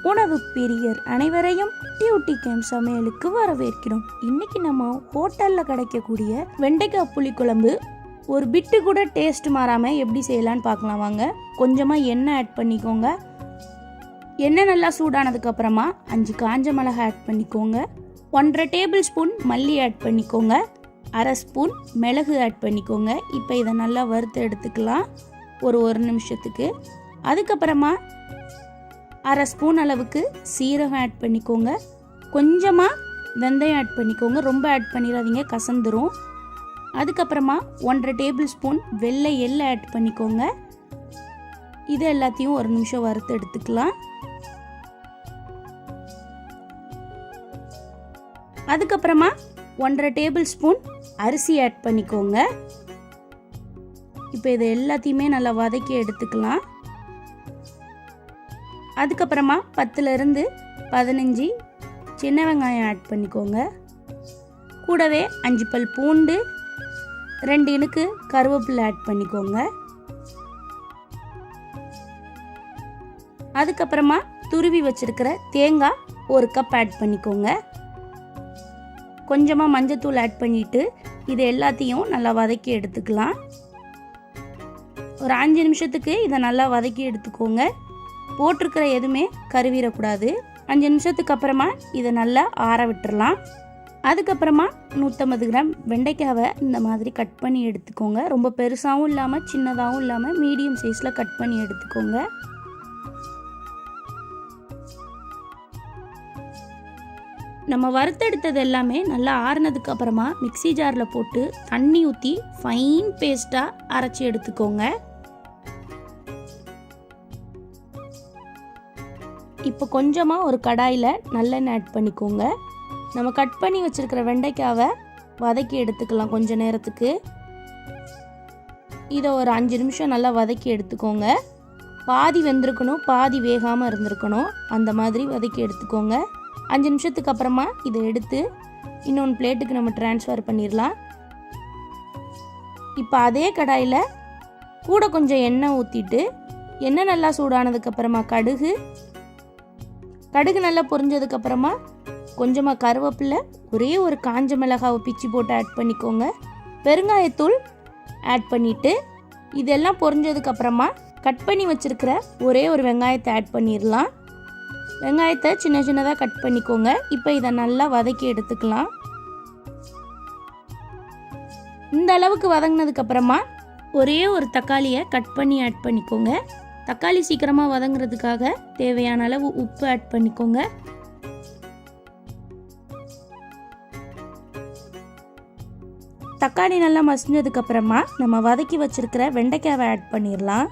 உணவு பிரியர் அனைவரையும் டியூட்டி கேம்ப் சமையலுக்கு வரவேற்கிறோம். இன்னைக்கு நம்ம ஹோட்டலில் கிடைக்கக்கூடிய வெண்டைக்காய் புளிக்குழம்பு ஒரு பிட்டு கூட டேஸ்ட் மாறாமல் எப்படி செய்யலான்னு பார்க்கலாம் வாங்க. கொஞ்சமாக எண்ணெய் ஆட் பண்ணிக்கோங்க. எண்ணெய் நல்லா சூடானதுக்கப்புறமா 5 காஞ்ச மிளகாய் ஆட் பண்ணிக்கோங்க. 1.5 டேபிள் ஸ்பூன் மல்லி ஆட் பண்ணிக்கோங்க. 1/2 ஸ்பூன் மிளகு ஆட் பண்ணிக்கோங்க. இப்போ இதை நல்லா வறுத்து எடுத்துக்கலாம் ஒரு நிமிஷத்துக்கு. அதுக்கப்புறமா 1/2 ஸ்பூன் அளவுக்கு சீரகம் ஆட் பண்ணிக்கோங்க. கொஞ்சமாக வெந்தயம் ஆட் பண்ணிக்கோங்க, ரொம்ப ஆட் பண்ணிடாதீங்க, கசந்துரும். அதுக்கப்புறமா 1.5 டேபிள் ஸ்பூன் வெள்ளை எள்ளு ஆட் பண்ணிக்கோங்க. இது எல்லாத்தையும் ஒரு நிமிஷம் வறுத்து எடுத்துக்கலாம். அதுக்கப்புறமா 1.5 டேபிள் ஸ்பூன் அரிசி ஆட் பண்ணிக்கோங்க. இப்போ இது எல்லாத்தையுமே நல்லா வதக்கி எடுத்துக்கலாம். அதுக்கப்புறமா 10 to 15 சின்ன வெங்காயம் ஆட் பண்ணிக்கோங்க. கூடவே 5 பல் பூண்டு, 2 இனுக்கு கருவேப்பிலை ஆட் பண்ணிக்கோங்க. அதுக்கப்புறமா துருவி வச்சிருக்கிற தேங்காய் 1 கப் ஆட் பண்ணிக்கோங்க. கொஞ்சமாக மஞ்சத்தூள் ஆட் பண்ணிட்டு இது எல்லாத்தையும் நல்லா வதக்கி எடுத்துக்கலாம். ஒரு 5 நிமிஷத்துக்கு இதை நல்லா வதக்கி எடுத்துக்கோங்க. போட்டிருக்கிற எதுவுமே கருவிடக்கூடாது. 5 நிமிஷத்துக்கு அப்புறமா இதை நல்லா ஆற விட்டுறலாம். அதுக்கப்புறமா 150 கிராம் வெண்டைக்காவை இந்த மாதிரி கட் பண்ணி எடுத்துக்கோங்க. ரொம்ப பெருசாகவும் இல்லாமல் சின்னதாகவும் இல்லாமல் மீடியம் சைஸில் கட் பண்ணி எடுத்துக்கோங்க. நம்ம வறுத்தெடுத்தது எல்லாமே நல்லா ஆறுனதுக்கு அப்புறமா மிக்ஸி ஜாரில் போட்டு தண்ணி ஊற்றி ஃபைன் பேஸ்ட்டாக அரைச்சி எடுத்துக்கோங்க. இப்போ கொஞ்சமாக ஒரு கடாயில் நல்லெண்ணெய் ஆட் பண்ணிக்கோங்க. நம்ம கட் பண்ணி வச்சுருக்கிற வெண்டைக்காவை வதக்கி எடுத்துக்கலாம் கொஞ்ச நேரத்துக்கு. இதை ஒரு 5 நிமிஷம் நல்லா வதக்கி எடுத்துக்கோங்க. பாதி வெந்திருக்கணும், பாதி வேகாமல் இருந்திருக்கணும், அந்த மாதிரி வதக்கி எடுத்துக்கோங்க. 5 நிமிஷத்துக்கு அப்புறமா இதை எடுத்து இன்னொன்று பிளேட்டுக்கு நம்ம ட்ரான்ஸ்ஃபர் பண்ணிடலாம். இப்போ அதே கடாயில் கூட கொஞ்சம் எண்ணெய் ஊற்றிட்டு எண்ணெய் நல்லா சூடானதுக்கப்புறமா கடுகு நல்லா பொரிஞ்சதுக்கப்புறமா கொஞ்சமாக கருவேப்பிலை, ஒரே ஒரு காஞ்ச மிளகாவை பிச்சு போட்டு ஆட் பண்ணிக்கோங்க. பெருங்காயத்தூள் ஆட் பண்ணிவிட்டு இதெல்லாம் பொரிஞ்சதுக்கப்புறமா கட் பண்ணி வச்சுருக்கிற ஒரே ஒரு வெங்காயத்தை ஆட் பண்ணிடலாம். வெங்காயத்தை சின்ன சின்னதாக கட் பண்ணிக்கோங்க. இப்போ இதை நல்லா வதக்கி எடுத்துக்கலாம். இந்த அளவுக்கு வதங்கினதுக்கப்புறமா ஒரே ஒரு தக்காளியை கட் பண்ணி ஆட் பண்ணிக்கோங்க. தக்காளி சீக்கிரமாக வதங்குறதுக்காக தேவையான அளவு உப்பு ஆட் பண்ணிக்கோங்க. தக்காளி நல்லா மசிஞ்சதுக்கப்புறமா நம்ம வதக்கி வச்சிருக்கிற வெண்டைக்காவை ஆட் பண்ணிடலாம்.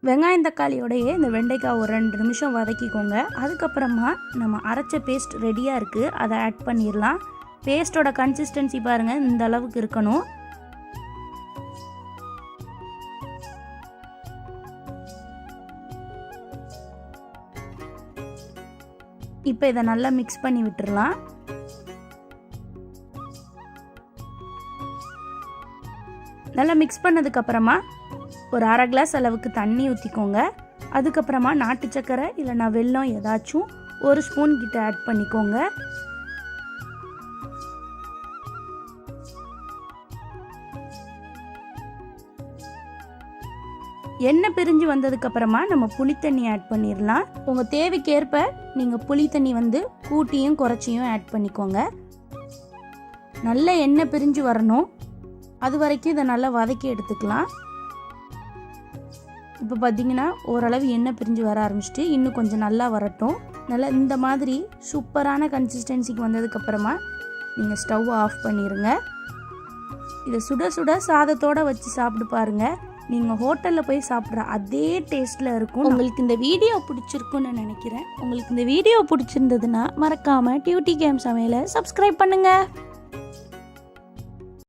வெங்காயம் தக்காளியோடையே இந்த வெண்டைக்காய் ஒரு 2 நிமிஷம் வதக்கிக்கோங்க. அதுக்கப்புறமா நம்ம அரைச்ச பேஸ்ட் ரெடியாக இருக்குது, அதை ஆட் பண்ணிடலாம். பேஸ்ட்டோட கன்சிஸ்டன்சி பாருங்கள், இந்த அளவுக்கு இருக்கணும். இப்போ இதை நல்லா மிக்ஸ் பண்ணி விட்டுறலாம். நல்லா மிக்ஸ் பண்ணதுக்கப்புறமா ஒரு 1/2 கிளாஸ் அளவுக்கு தண்ணி ஊற்றிக்கோங்க. அதுக்கப்புறமா நாட்டு சக்கரை இல்லைனா வெல்லம் ஏதாச்சும் 1 ஸ்பூன் கிட்ட ஆட் பண்ணிக்கோங்க. எண்ணெய் பிரிஞ்சு வந்ததுக்கப்புறமா நம்ம புளித்தண்ணி ஆட் பண்ணிடலாம். உங்கள் தேவைக்கேற்ப நீங்கள் புளித்தண்ணி கூட்டியும் குறைச்சியும் ஆட் பண்ணிக்கோங்க. நல்ல எண்ணெய் பிரிஞ்சு வரணும், அது வரைக்கும் இதை நல்லா வதக்கி எடுத்துக்கலாம். இப்போ பார்த்தீங்கன்னா ஓரளவு எண்ணெய் பிரிஞ்சு வர ஆரம்பிச்சிட்டு இன்னும் கொஞ்சம் நல்லா வரட்டும். நல்லா இந்த மாதிரி சூப்பரான கன்சிஸ்டன்சிக்கு வந்ததுக்கப்புறமா நீங்கள் ஸ்டவ் ஆஃப் பண்ணிடுங்க. இதை சுட சுட சாதத்தோடு வச்சு சாப்பிட்டு பாருங்கள். நீங்கள் ஹோட்டலில் போய் சாப்பிட்ற அதே டேஸ்ட்டில் இருக்கும். உங்களுக்கு இந்த வீடியோ பிடிச்சிருக்குன்னு நினைக்கிறேன். உங்களுக்கு இந்த வீடியோ பிடிச்சிருந்ததுன்னா மறக்காமல் டியூட்டி கேம்ப் சமையலை சப்ஸ்கிரைப் பண்ணுங்கள்.